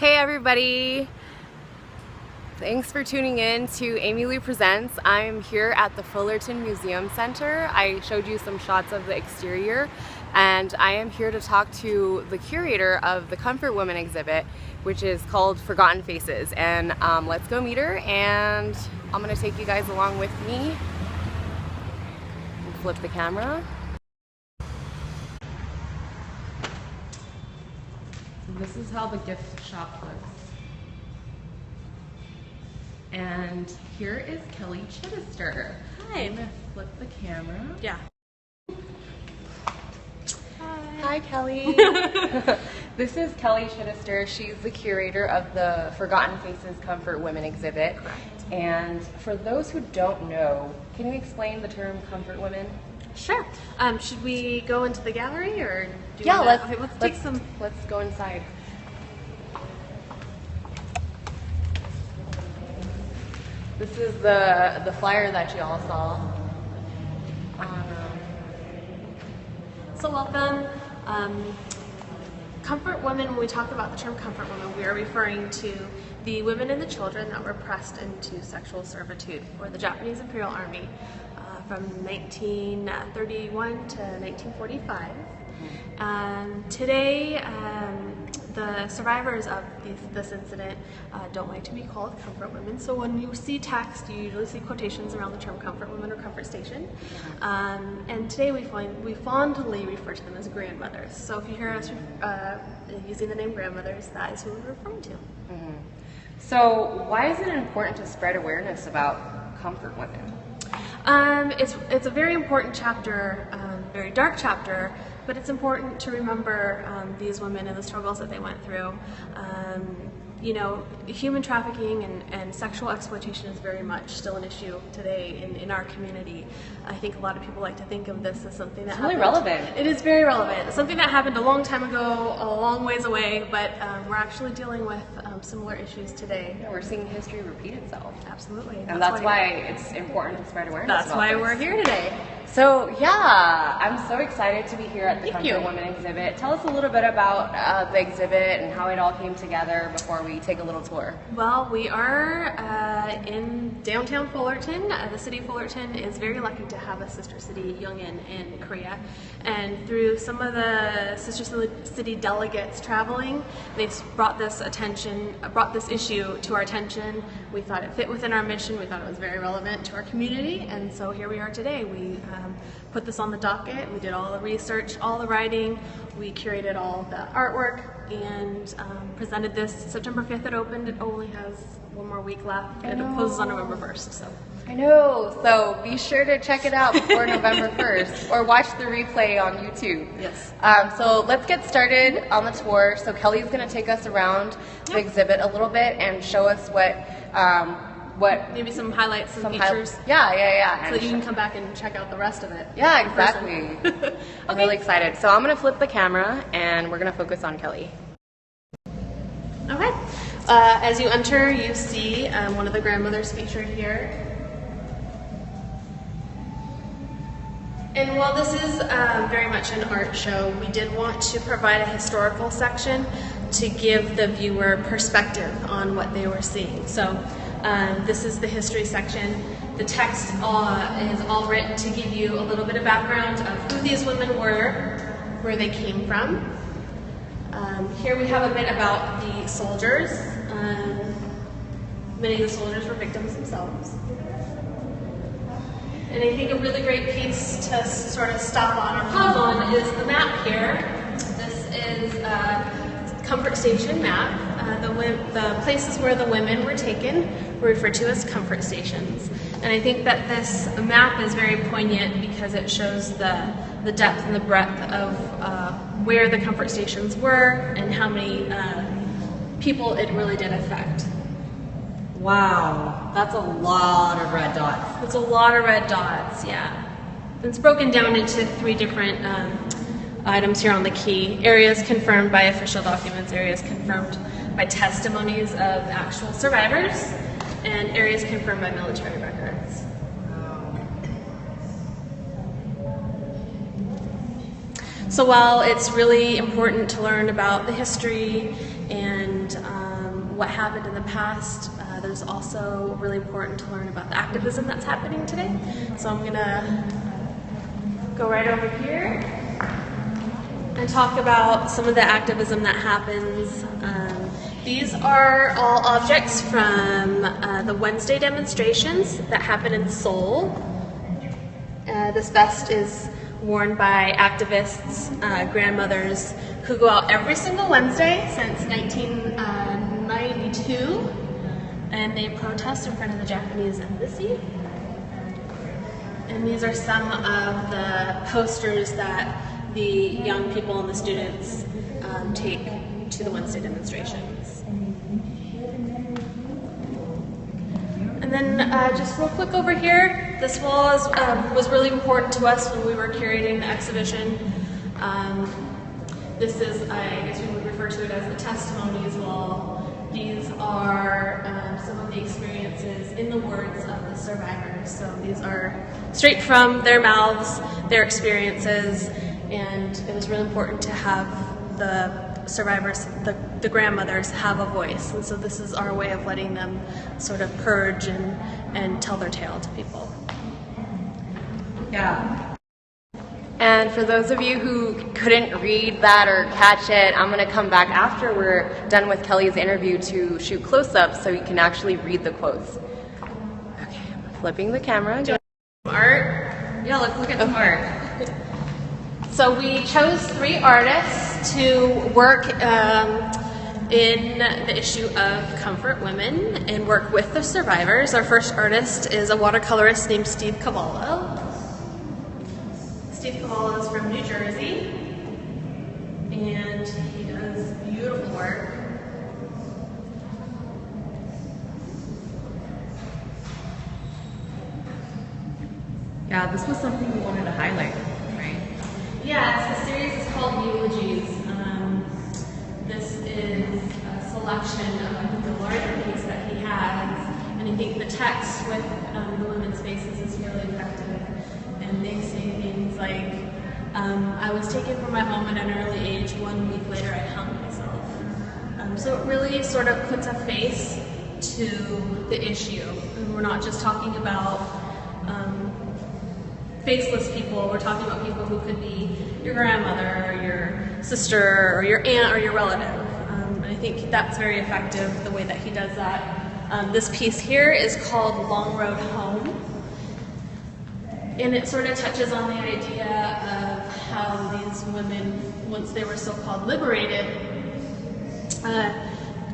Hey everybody! Thanks for tuning in to Amy Lieu Presents. I'm here at the Fullerton Museum Center. I showed you some shots of the exterior, and I am here to talk to the curator of the Comfort Women exhibit, which is called Forgotten Faces. And let's go meet her, and I'm going to take you guys along with me. Flip the camera. This is how the gift shop looks. And here is Kelly Chidester. Hi. I'm gonna flip the camera. Yeah. Hi Kelly. This is Kelly Chidester. She's the curator of the Forgotten Faces Comfort Women exhibit. Correct. And for those who don't know, can you explain the term Comfort Women? Sure. Should we go into the gallery or do Yeah, let's go inside. This is the flyer that you all saw. So welcome. Comfort women, when we talk about the term comfort women, we are referring to the women and the children that were pressed into sexual servitude for the Japanese Imperial Army from 1931 to 1945. Today, the survivors of this incident don't like to be called comfort women. So when you see text, you usually see quotations around the term comfort women or comfort station. And today we fondly refer to them as grandmothers. So if you hear us using the name grandmothers, that is who we're referring to. Mm-hmm. So why is it important to spread awareness about comfort women? It's a very important chapter, very dark chapter, but it's important to remember these women and the struggles that they went through. You know, human trafficking and sexual exploitation is very much still an issue today in our community. I think a lot of people like to think of this as something that happened. It's really relevant. It is very relevant. It's something that happened a long time ago, a long ways away, but we're actually dealing with similar issues today. Yeah, we're seeing history repeat itself. Absolutely. And that's why it's important to spread awareness. That's why we're here today. So yeah, I'm so excited to be here at the Comfort Women exhibit. Tell us a little bit about the exhibit and how it all came together before we take a little tour. Well, we are in downtown Fullerton. The city of Fullerton is very lucky to have a sister city, Yongin, in Korea. And through some of the sister city delegates traveling, they've brought this issue to our attention. We thought it fit within our mission. We thought it was very relevant to our community. And so here we are today. We put this on the docket. We did all the research, all the writing. We curated all the artwork and presented this. September 5th it opened. It only has one more week left. It closes on November 1st. So. I know. So be sure to check it out before November 1st or watch the replay on YouTube. Yes. So let's get started on the tour. So Kelly's going to take us around the exhibit a little bit and show us what maybe some highlights, some features. Yeah. So that you can come back and check out the rest of it. Yeah, exactly. I'm really excited. So I'm going to flip the camera and we're going to focus on Kelly. Okay. As you enter, you see one of the grandmothers featured here. And while this is very much an art show, we did want to provide a historical section to give the viewer perspective on what they were seeing. So this is the history section. The text is all written to give you a little bit of background of who these women were, where they came from. Here we have a bit about the soldiers. Many of the soldiers were victims themselves. And I think a really great piece to sort of stop on or pause on is the map here. This is a comfort station map. The places where the women were taken were referred to as comfort stations. And I think that this map is very poignant because it shows the depth and the breadth of where the comfort stations were and how many people it really did affect. Wow, that's a lot of red dots. It's a lot of red dots, yeah. It's broken down into 3 different items here on the key. Areas confirmed by official documents, areas confirmed by testimonies of actual survivors, and areas confirmed by military records. So while it's really important to learn about the history and what happened in the past. There's also really important to learn about the activism that's happening today. So I'm gonna go right over here and talk about some of the activism that happens. These are all objects from the Wednesday demonstrations that happen in Seoul. This vest is worn by activists, grandmothers who go out every single Wednesday since 1992, and they protest in front of the Japanese embassy. And these are some of the posters that the young people and the students take to the Wednesday demonstrations. And then just real quick over here, this wall was really important to us when we were curating the exhibition. This is, I guess we would refer to it as the Testimonies wall. These are some of the experiences in the words of the survivors. So these are straight from their mouths, their experiences, and it was really important to have the survivors, the grandmothers, have a voice. And so this is our way of letting them sort of purge and tell their tale to people. Yeah. And for those of you who couldn't read that or catch it, I'm going to come back after we're done with Kelly's interview to shoot close-ups so you can actually read the quotes. Okay, I'm flipping the camera. Art? Yeah, let's look at some art. So we chose 3 artists to work in the issue of Comfort Women and work with the survivors. Our first artist is a watercolorist named Steve Cavallo. Steve Cavallo is from New Jersey, and he does beautiful work. Yeah, this was something we wanted to highlight, right? Yeah, the series is called Eulogies. This is a selection of the larger piece that he has, and I think the text with the women's faces is really effective. And they say things like, I was taken from my home at an early age, 1 week later I hung myself. So it really sort of puts a face to the issue. And we're not just talking about faceless people, we're talking about people who could be your grandmother, or your sister, or your aunt, or your relative. And I think that's very effective, the way that he does that. This piece here is called Long Road Home. And it sort of touches on the idea of how these women, once they were so-called liberated,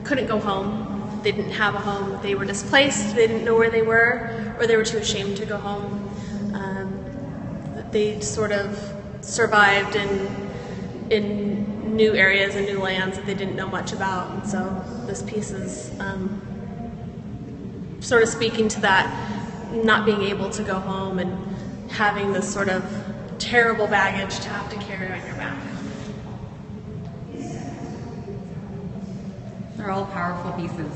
couldn't go home. They didn't have a home. They were displaced. They didn't know where they were, or they were too ashamed to go home. They sort of survived in new areas and new lands that they didn't know much about. And so this piece is sort of speaking to that, not being able to go home and having this sort of terrible baggage to have to carry on your back. They're all powerful pieces.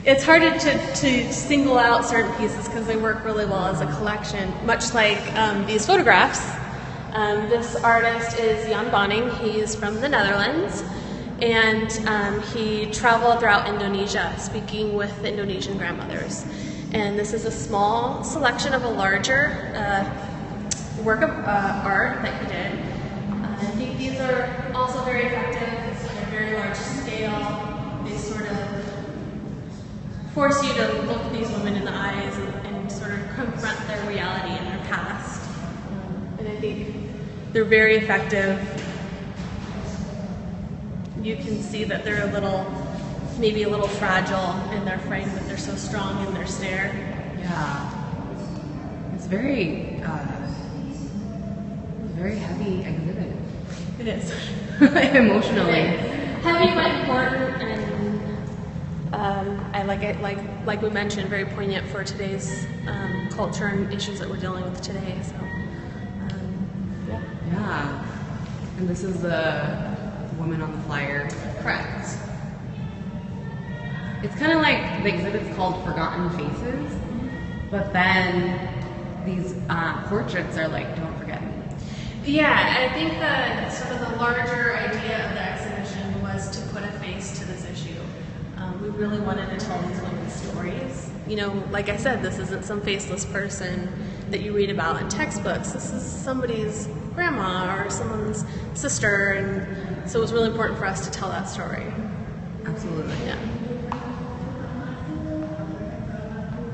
It's harder to single out certain pieces because they work really well as a collection, much like these photographs. This artist is Jan Bonning. He is from the Netherlands, and he traveled throughout Indonesia speaking with Indonesian grandmothers. And this is a small selection of a larger work of art that he did. I think these are also very effective. They're very large scale. They sort of force you to look these women in the eyes and sort of confront their reality and their past. And I think they're very effective. You can see that they're maybe a little fragile in their frame, but they're so strong in their stare. Yeah. It's very heavy exhibit. It is. Emotionally. Heavy but important, and I like it, like we mentioned, very poignant for today's culture and issues that we're dealing with today. So, yeah. Yeah. And this is the woman on the flyer. Correct. It's kind of like the exhibit's called Forgotten Faces, but then these portraits are like, don't forget me. Yeah, I think that sort of the larger idea of the exhibition was to put a face to this issue. We really wanted to tell these women's stories. You know, like I said, this isn't some faceless person that you read about in textbooks. This is somebody's grandma or someone's sister, and so it was really important for us to tell that story. Absolutely. Yeah.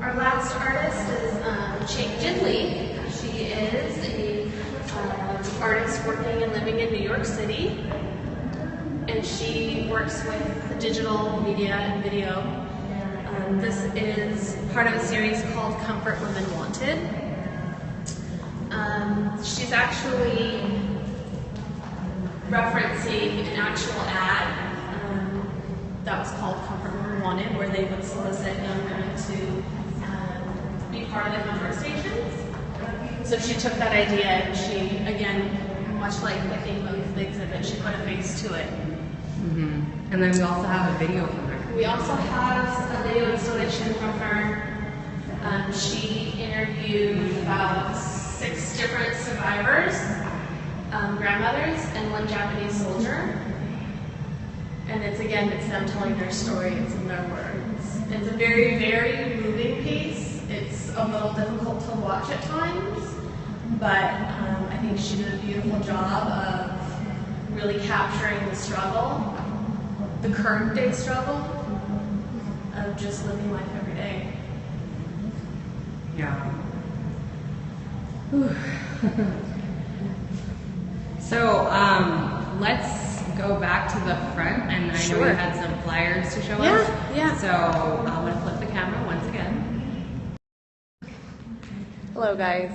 Our last artist is Lieu. She is a artist working and living in New York City, and she works with digital media and video. This is part of a series called Comfort Women Wanted. She's actually referencing an actual ad that was called Comfort Women Wanted, where they would solicit young women to be part of the comfort stations. So she took that idea and she, again, much like the theme of the exhibit, she put a face to it. Mm-hmm. And then we also have a video from her. We also have a video installation from her. She interviewed about 6 different survivors, grandmothers, and 1 Japanese soldier. And it's them telling their story, it's in their words. It's a very, very moving piece. It's a little difficult to watch at times, but I think she did a beautiful job of really capturing the struggle, the current day struggle of just living life every day. Yeah. So let's go back to the front, and I know you had some flyers to show us. Yeah. So I'm going to flip the camera once again. Hello, guys.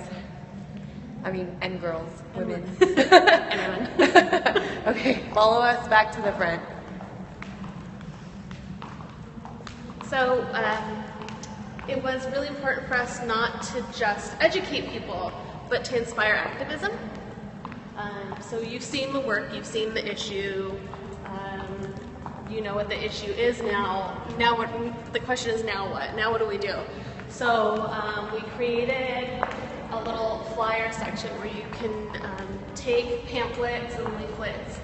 And girls, women. Anyone. Okay, follow us back to the front. So it was really important for us not to just educate people, but to inspire activism. So you've seen the work, you've seen the issue, you know what the issue is now. Now what? The question is now what? Now what do we do? So we created a little flyer section where you can take pamphlets and leaflets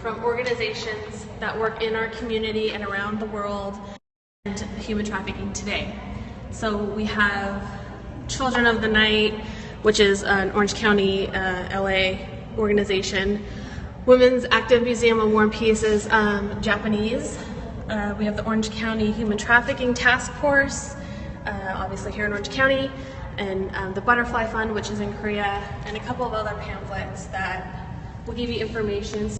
from organizations that work in our community and around the world and human trafficking today. So we have Children of the Night, which is an Orange County, LA organization. Women's Active Museum of War and Peace is Japanese. We have the Orange County Human Trafficking Task Force, obviously here in Orange County, and the Butterfly Fund, which is in Korea, and a couple of other pamphlets that will give you information,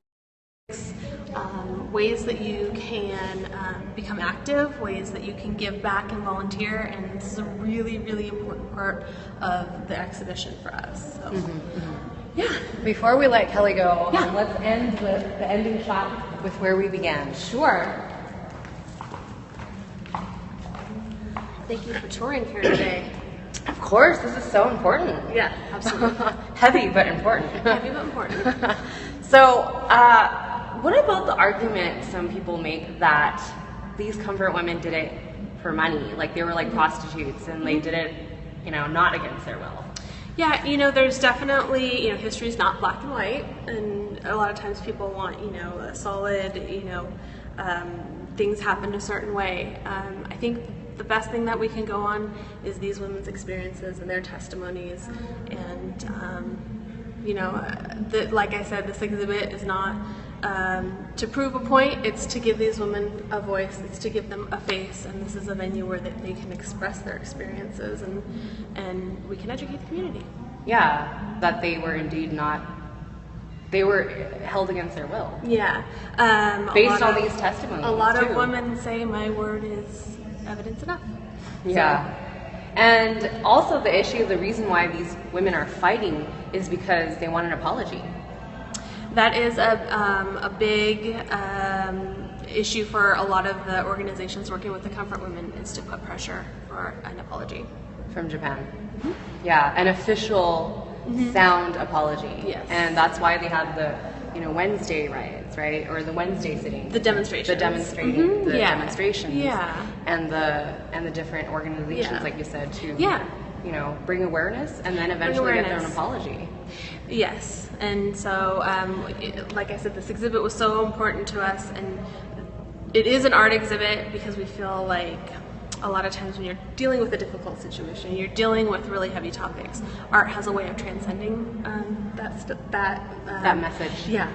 ways that you can become active, ways that you can give back and volunteer, and this is a really, really important part of the exhibition for us. So. Yeah. Before we let Kelly go, let's end with the ending shot with where we began. Sure. Thank you for touring here today. Of course, this is so important. Yeah, absolutely. Heavy but important. Heavy but important. So, what about the argument some people make that these comfort women did it for money, like they were like prostitutes and they did it, not against their will? Yeah, there's definitely, history's not black and white, and a lot of times people want, a solid, things happened a certain way. I think the best thing that we can go on is these women's experiences and their testimonies, and like I said, this exhibit is not to prove a point, it's to give these women a voice, it's to give them a face, and this is a venue where they can express their experiences, and we can educate the community. Yeah, that they were indeed they were held against their will. Yeah. Based on these testimonies. A lot of women say my word is evidence enough. Yeah. And also the reason why these women are fighting is because they want an apology. That is a big issue for a lot of the organizations working with the Comfort Women, is to put pressure for an apology. From Japan. Yeah, an official sound apology. Yes. And that's why they had the Wednesday riots, right? Or the Wednesday sittings. The demonstrations. Demonstrations. Yeah. And the different organizations, like you said, to bring awareness and then eventually get their own apology. Yes, and so like I said, this exhibit was so important to us, and it is an art exhibit because we feel like a lot of times when you're dealing with a difficult situation, you're dealing with really heavy topics, art has a way of transcending that message. Yeah.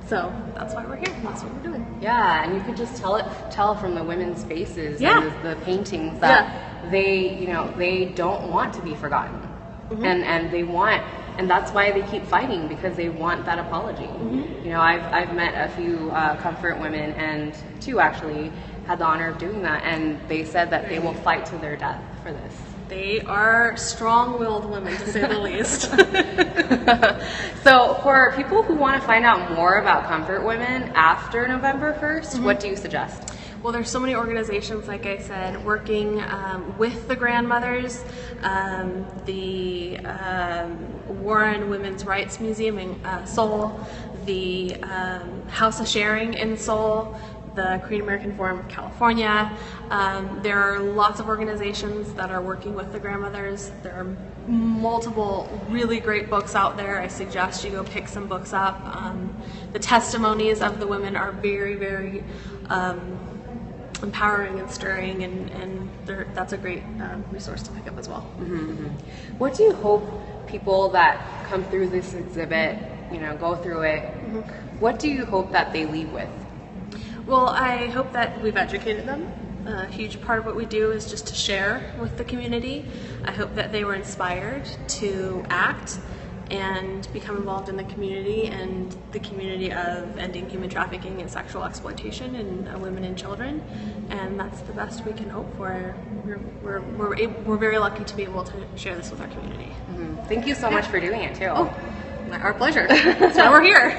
So that's why we're here. That's what we're doing. Yeah, and you could just tell from the women's faces Yeah. and the paintings that they don't want to be forgotten, and they want, and that's why they keep fighting, because they want that apology. You know, I've met a few comfort women, and two actually had the honor of doing that, and they said that they will fight to their death for this. They are strong-willed women, to say the least. So for people who want to find out more about comfort women after November 1st, what do you suggest? Well, there's so many organizations, like I said, working with the grandmothers. The Warren Women's Rights Museum in Seoul, the House of Sharing in Seoul, the Korean American Forum of California. There are lots of organizations that are working with the grandmothers. There are multiple really great books out there. I suggest you go pick some books up. The testimonies of the women are very, very empowering and stirring, and that's a great resource to pick up as well. What do you hope people that come through this exhibit, go through it, what do you hope that they leave with? Well, I hope that we've educated them. A huge part of what we do is just to share with the community. I hope that they were inspired to act and become involved in the community and the community of ending human trafficking and sexual exploitation in women and children. And that's the best we can hope for. We're very lucky to be able to share this with our community. Thank you so much for doing it too. Our pleasure. That's why we're here.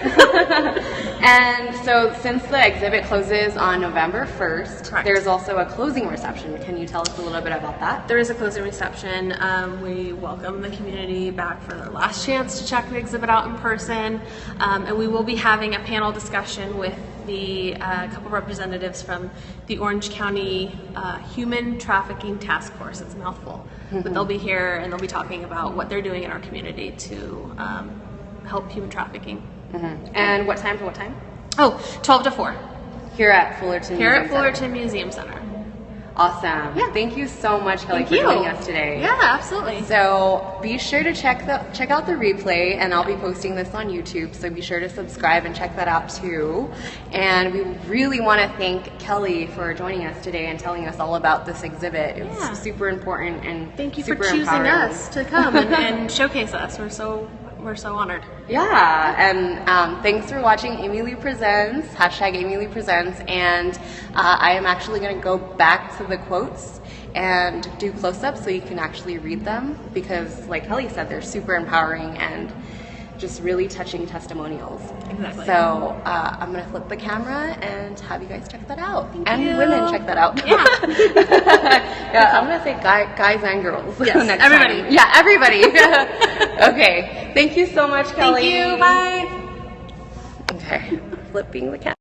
And so since the exhibit closes on November 1st, Correct. there's also a closing reception. Can you tell us a little bit about that? There is a closing reception. We welcome the community back for their last chance to check the exhibit out in person. And we will be having a panel discussion with the couple representatives from the Orange County Human Trafficking Task Force. It's a mouthful. But they'll be here and they'll be talking about what they're doing in our community to help human trafficking. And what time to what time? 12 to 4. Here at Fullerton. Here at Museum Center. Fullerton Museum Center. Awesome. Yeah. Thank you so much, Kelly, Thank for you. joining us today. Yeah, absolutely. So be sure to check out the replay, and I'll be posting this on YouTube, so be sure to subscribe and check that out too. And we really want to thank Kelly for joining us today and telling us all about this exhibit. It was super important and Thank you for super choosing empowering. us to come and showcase us. We're so honored. Yeah, and thanks for watching Amy Lieu Presents, #Amy Lieu Presents, and I am actually going to go back to the quotes and do close-ups so you can actually read them, because like Kelly said, they're super empowering and just really touching testimonials. Exactly. So I'm going to flip the camera and have you guys check that out. Thank and you. women check that out. Yeah. Yeah, I'm going to say guys and girls. Yes, next everybody. time. Yeah, everybody. Okay. Thank you so much, Kelly. Thank you. Bye. Okay. Flipping the camera.